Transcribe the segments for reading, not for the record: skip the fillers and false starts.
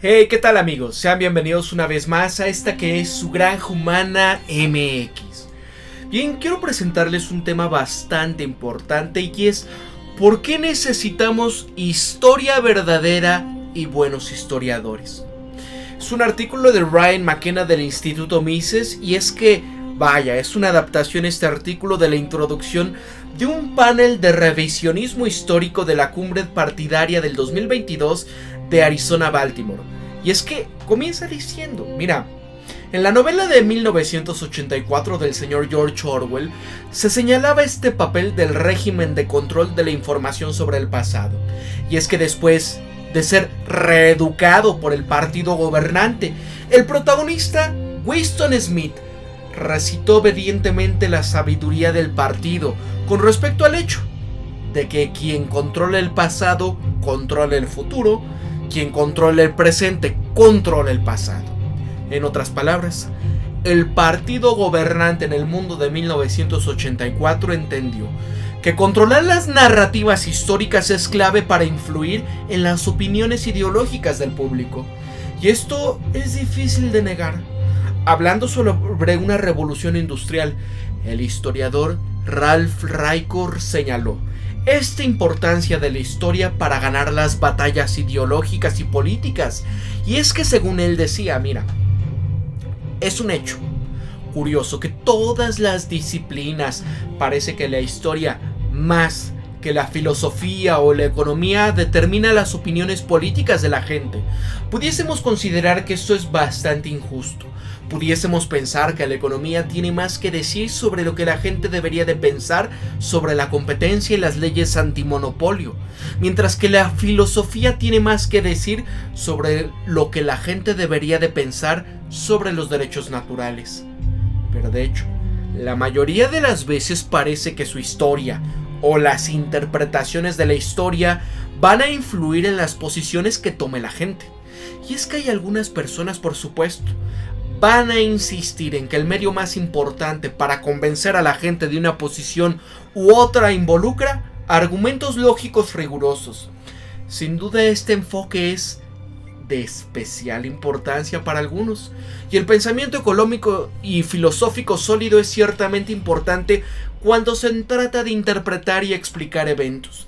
Hey, ¿qué tal amigos? Sean bienvenidos una vez más a esta que es su Granja Humana MX. Bien, quiero presentarles un tema bastante importante y es ¿por qué necesitamos historia verdadera y buenos historiadores? Es un artículo de Ryan McKenna del Instituto Mises y es que, vaya, es una adaptación este artículo de la introducción de un panel de revisionismo histórico de la cumbre partidaria del 2022 de Arizona-Baltimore. Y es que comienza diciendo, mira, en la novela de 1984 del señor George Orwell se señalaba este papel del régimen de control de la información sobre el pasado. Y es que después de ser reeducado por el partido gobernante, el protagonista, Winston Smith, recitó obedientemente la sabiduría del partido con respecto al hecho de que quien controla el pasado controla el futuro, quien controla el presente controla el pasado. En otras palabras, el partido gobernante en el mundo de 1984 entendió que controlar las narrativas históricas es clave para influir en las opiniones ideológicas del público. Y esto es difícil de negar. Hablando sobre una revolución industrial, el historiador Ralph Raico señaló esta importancia de la historia para ganar las batallas ideológicas y políticas. Y es que según él decía, mira, es un hecho curioso que todas las disciplinas, parece que la historia más que la filosofía o la economía, determina las opiniones políticas de la gente. Pudiésemos considerar que esto es bastante injusto. Pudiésemos pensar que la economía tiene más que decir sobre lo que la gente debería de pensar sobre la competencia y las leyes antimonopolio, mientras que la filosofía tiene más que decir sobre lo que la gente debería de pensar sobre los derechos naturales. Pero de hecho, la mayoría de las veces parece que su historia o las interpretaciones de la historia van a influir en las posiciones que tome la gente. Y es que hay algunas personas, por supuesto, van a insistir en que el medio más importante para convencer a la gente de una posición u otra involucra argumentos lógicos rigurosos. Sin duda este enfoque es de especial importancia para algunos, y el pensamiento económico y filosófico sólido es ciertamente importante cuando se trata de interpretar y explicar eventos.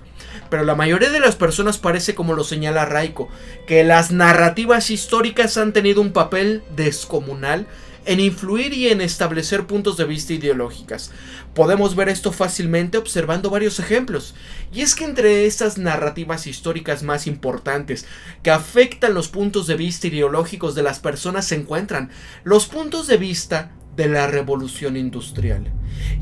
Pero la mayoría de las personas parece, como lo señala Raico, que las narrativas históricas han tenido un papel descomunal en influir y en establecer puntos de vista ideológicas. Podemos ver esto fácilmente observando varios ejemplos. Y es que entre estas narrativas históricas más importantes que afectan los puntos de vista ideológicos de las personas se encuentran los puntos de vista de la revolución industrial.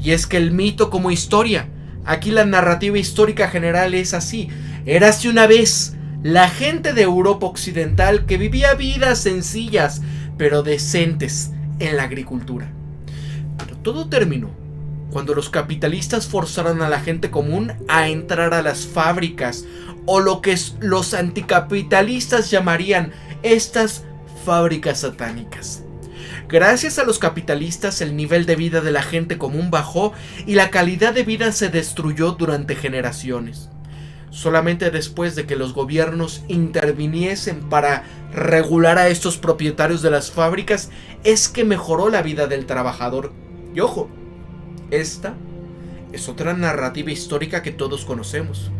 Y es que el mito como historia, aquí la narrativa histórica general es así. Érase una vez la gente de Europa occidental que vivía vidas sencillas pero decentes en la agricultura. Pero todo terminó cuando los capitalistas forzaron a la gente común a entrar a las fábricas, o lo que los anticapitalistas llamarían estas fábricas satánicas. Gracias a los capitalistas, el nivel de vida de la gente común bajó y la calidad de vida se destruyó durante generaciones. Solamente después de que los gobiernos interviniesen para regular a estos propietarios de las fábricas es que mejoró la vida del trabajador. Y ojo, esta es otra narrativa histórica que todos conocemos.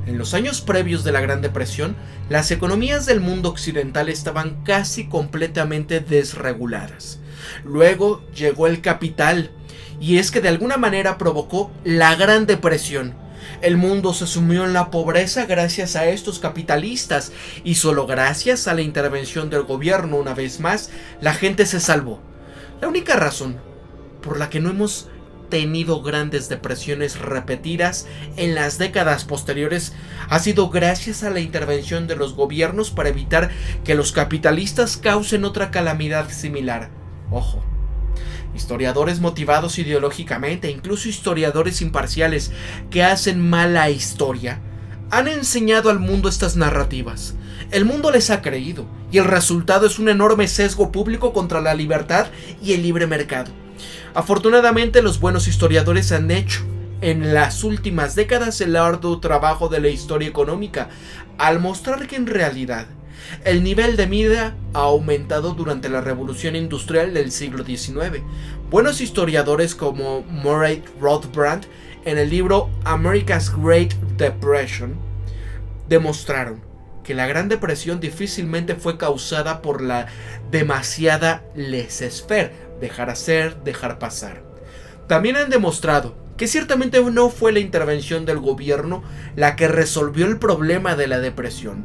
En los años previos de la Gran Depresión, las economías del mundo occidental estaban casi completamente desreguladas. Luego llegó el capital, y es que de alguna manera provocó la Gran Depresión. El mundo se sumió en la pobreza gracias a estos capitalistas, y solo gracias a la intervención del gobierno una vez más, la gente se salvó. La única razón por la que no hemos tenido grandes depresiones repetidas en las décadas posteriores ha sido gracias a la intervención de los gobiernos para evitar que los capitalistas causen otra calamidad similar. Ojo, historiadores motivados ideológicamente, incluso historiadores imparciales que hacen mala historia, han enseñado al mundo estas narrativas. El mundo les ha creído, y el resultado es un enorme sesgo público contra la libertad y el libre mercado. Afortunadamente, los buenos historiadores han hecho en las últimas décadas el arduo trabajo de la historia económica, al mostrar que en realidad El nivel de vida ha aumentado durante la revolución industrial del siglo XIX. Buenos historiadores como Murray Rothbard en el libro America's Great Depression demostraron que la Gran Depresión difícilmente fue causada por la demasiada laissez-faire, dejar hacer, dejar pasar. También han demostrado que ciertamente no fue la intervención del gobierno la que resolvió el problema de la depresión.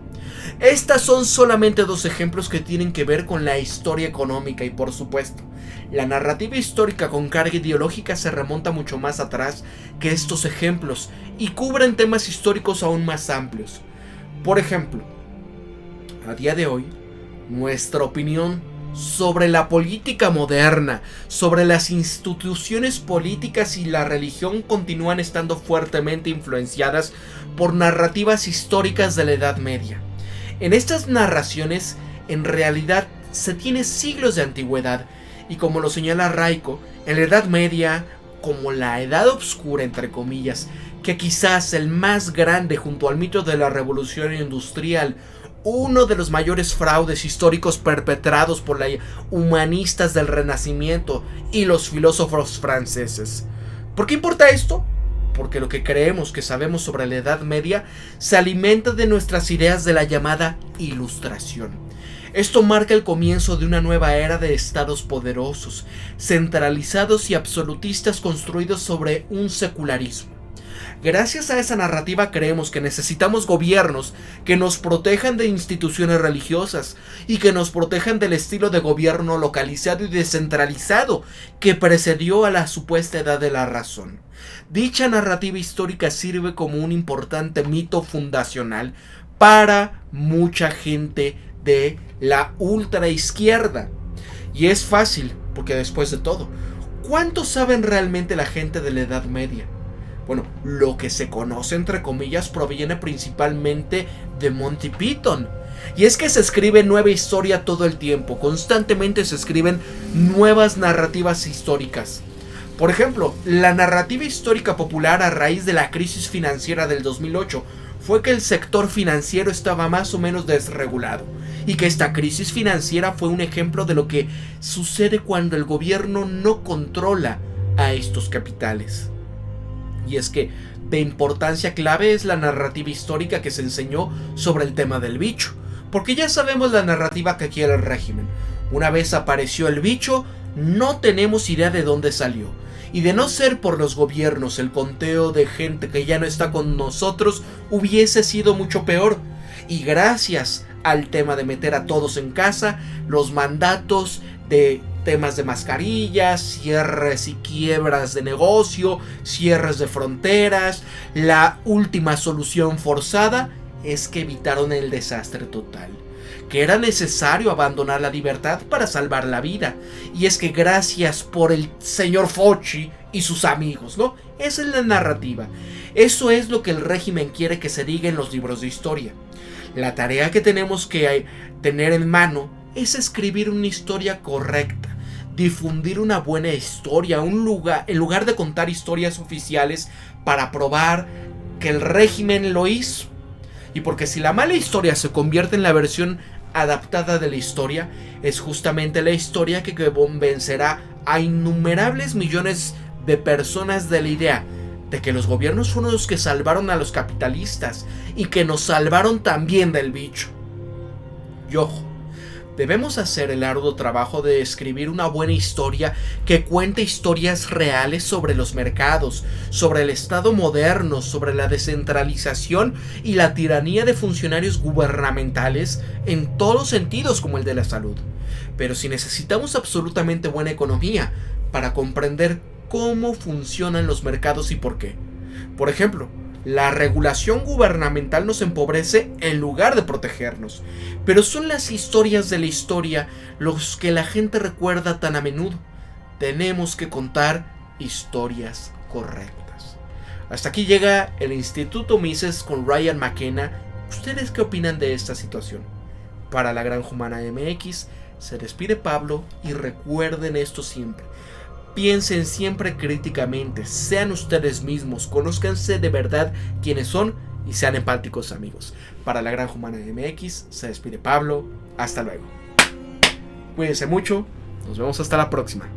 Estas son solamente dos ejemplos que tienen que ver con la historia económica y, por supuesto, la narrativa histórica con carga ideológica se remonta mucho más atrás que estos ejemplos y cubren temas históricos aún más amplios. Por ejemplo, a día de hoy, nuestra opinión sobre la política moderna, sobre las instituciones políticas y la religión continúan estando fuertemente influenciadas por narrativas históricas de la Edad Media. En estas narraciones, en realidad, se tiene siglos de antigüedad, y como lo señala Raico, en la Edad Media, como la Edad Oscura, entre comillas, que quizás el más grande junto al mito de la Revolución Industrial, uno de los mayores fraudes históricos perpetrados por los humanistas del Renacimiento y los filósofos franceses. ¿Por qué importa esto? Porque lo que creemos que sabemos sobre la Edad Media se alimenta de nuestras ideas de la llamada Ilustración. Esto marca el comienzo de una nueva era de estados poderosos, centralizados y absolutistas construidos sobre un secularismo. Gracias a esa narrativa creemos que necesitamos gobiernos que nos protejan de instituciones religiosas y que nos protejan del estilo de gobierno localizado y descentralizado que precedió a la supuesta edad de la razón. Dicha narrativa histórica sirve como un importante mito fundacional para mucha gente de la ultraizquierda. Y es fácil, porque después de todo, ¿cuánto saben realmente la gente de la Edad Media? Bueno, lo que se conoce entre comillas proviene principalmente de Monty Python. Y es que se escribe nueva historia todo el tiempo, constantemente se escriben nuevas narrativas históricas. Por ejemplo, la narrativa histórica popular a raíz de la crisis financiera del 2008 fue que el sector financiero estaba más o menos desregulado y que esta crisis financiera fue un ejemplo de lo que sucede cuando el gobierno no controla a estos capitales. Y es que de importancia clave es la narrativa histórica que se enseñó sobre el tema del bicho, porque ya sabemos la narrativa que quiere el régimen. Una vez apareció el bicho, no tenemos idea de dónde salió. Y de no ser por los gobiernos, el conteo de gente que ya no está con nosotros hubiese sido mucho peor. Y gracias al tema de meter a todos en casa, los mandatos de temas de mascarillas, cierres y quiebras de negocio, cierres de fronteras, la última solución forzada es que evitaron el desastre total. Que era necesario abandonar la libertad para salvar la vida. Y es que gracias por el señor Fauci y sus amigos, ¿no? Esa es la narrativa. Eso es lo que el régimen quiere que se diga en los libros de historia. La tarea que tenemos que tener en mano es escribir una historia correcta, difundir una buena historia, en lugar de contar historias oficiales para probar que el régimen lo hizo. Y porque si la mala historia se convierte en la versión adaptada de la historia, es justamente la historia que convencerá a innumerables millones de personas de la idea de que los gobiernos fueron los que salvaron a los capitalistas y que nos salvaron también del bicho. Y ojo, debemos hacer el arduo trabajo de escribir una buena historia que cuente historias reales sobre los mercados, sobre el Estado moderno, sobre la descentralización y la tiranía de funcionarios gubernamentales en todos los sentidos, como el de la salud. Pero si necesitamos absolutamente buena economía para comprender cómo funcionan los mercados y por qué. Por ejemplo, la regulación gubernamental nos empobrece en lugar de protegernos, pero son las historias de la historia los que la gente recuerda tan a menudo. Tenemos que contar historias correctas. Hasta aquí llega el Instituto Mises con Ryan McKenna. ¿Ustedes qué opinan de esta situación? Para la Granja Humana MX, se despide Pablo y recuerden esto siempre. Piensen siempre críticamente, sean ustedes mismos, conózcanse de verdad quiénes son y sean empáticos, amigos. Para la Granja Humana MX se despide Pablo. Hasta luego. Cuídense mucho. Nos vemos hasta la próxima.